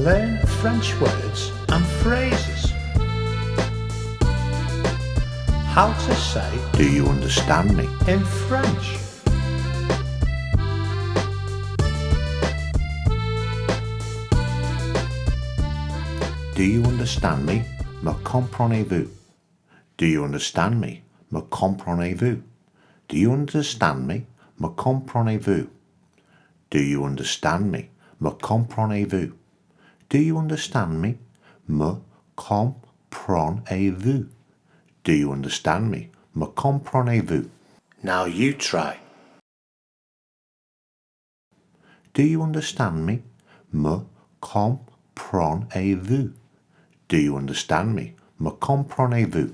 Learn French words and phrases. How to say Do you understand me? in French. Do you understand me? Me comprenez-vous? Do you understand me? Me comprenez-vous? Do you understand me? Me comprenez-vous? Do you understand me? Me comprenez-vous? Do you understand me? Me comprenez-vous? Do you understand me? Me comprenez-vous? Now you try. Do you understand me? Me comprenez-vous? Do you understand me? Me comprenez-vous?